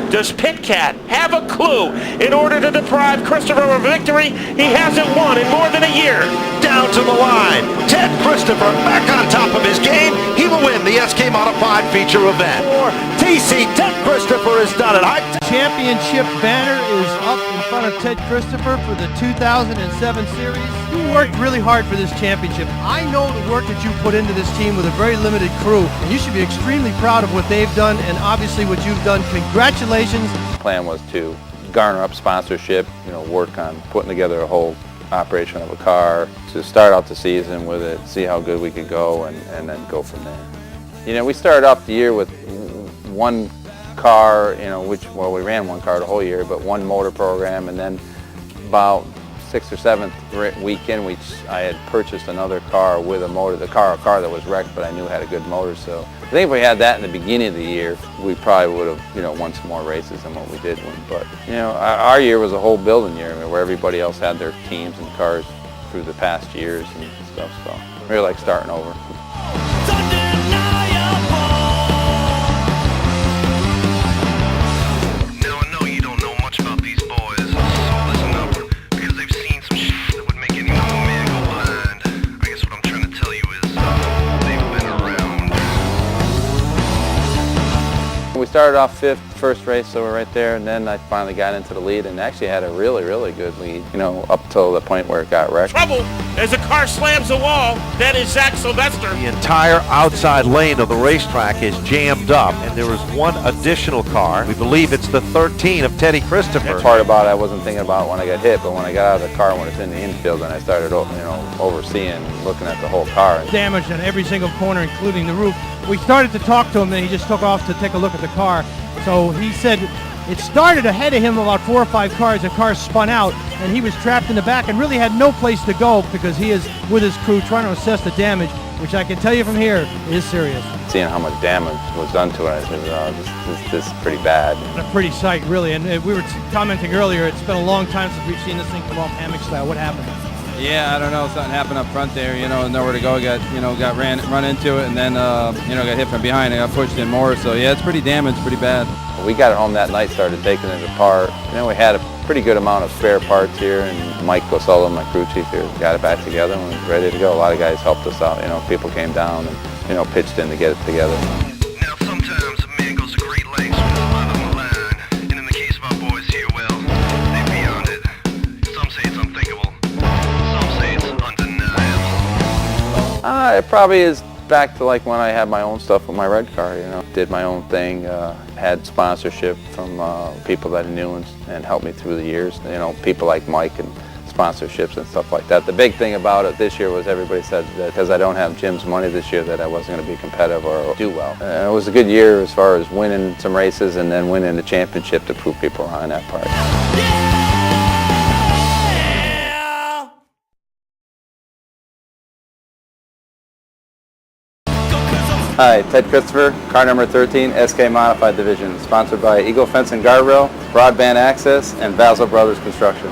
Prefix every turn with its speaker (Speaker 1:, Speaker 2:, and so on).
Speaker 1: Does Pitcat have a clue in order to deprive Christopher of a victory he hasn't won in more than a year?
Speaker 2: Down to the line. Ted Christopher back on top of his game. He will win the SK Modified feature event. For TC, Ted Christopher has done it.
Speaker 3: Championship banner is up in front of Ted Christopher for the 2007 series. You worked really hard for this championship. I know the work that you put into this team with a very limited crew, and you should be extremely proud of what they've done and obviously what you've done. Congratulations.
Speaker 4: The plan was to garner up sponsorship, work on putting together a whole operation of a car, to start out the season with it, see how good we could go, and then go from there. We started off the year with one car, we ran one car the whole year, but one motor program, and then about 6th or 7th weekend, I had purchased another car with a motor, a car that was wrecked, but I knew had a good motor. So I think if we had that in the beginning of the year, we probably would have, won some more races than what we did win. But our year was a whole building year, where everybody else had their teams and cars through the past years and stuff. So really like starting over. We started off 5th, first race, so we're right there, and then I finally got into the lead and actually had a really, really good lead, up till the point where it got wrecked.
Speaker 1: Trouble as the car slams a wall. That is Zach Sylvester.
Speaker 2: The entire outside lane of the racetrack is jammed up, and there is one additional car. We believe it's the 13 of Teddy Christopher.
Speaker 4: The part about it I wasn't thinking about when I got hit, but when I got out of the car, when it's in the infield, and I started, overseeing, looking at the whole car.
Speaker 3: Damaged on every single corner, including the roof. We started to talk to him, then he just took off to take a look at the car. So he said it started ahead of him about 4 or 5 cars. The car spun out, and he was trapped in the back and really had no place to go because he is with his crew trying to assess the damage, which I can tell you from here is serious.
Speaker 4: Seeing how much damage was done to it, I said, this is pretty bad.
Speaker 3: It's a pretty sight, really. And we were commenting earlier, it's been a long time since we've seen this thing come off hammock style. What happened?
Speaker 5: Yeah, I don't know. Something happened up front there. Nowhere to go. Got run into it, and then got hit from behind. I got pushed in more. So yeah, it's pretty damaged, pretty bad.
Speaker 4: We got it home that night, started taking it apart. We had a pretty good amount of spare parts here, and Mike Cosello, my crew chief here, got it back together and was ready to go. A lot of guys helped us out. People came down and pitched in to get it together.
Speaker 6: Now sometimes a man goes to great lengths with his life on the line, and in the case of our boys here, well, they're beyond it. Some say it's unthinkable. Some say it's undeniable.
Speaker 4: It probably is back to like when I had my own stuff with my red car, did my own thing, had sponsorship from people that I knew and helped me through the years, people like Mike and sponsorships and stuff like that. The big thing about it this year was everybody said that because I don't have Jim's money this year that I wasn't going to be competitive or do well. It was a good year as far as winning some races and then winning the championship to prove people wrong in that part. Hi, Ted Christopher, car number 13, SK Modified Division, sponsored by Eagle Fence and Guardrail, Broadband Access, and Basil Brothers Construction.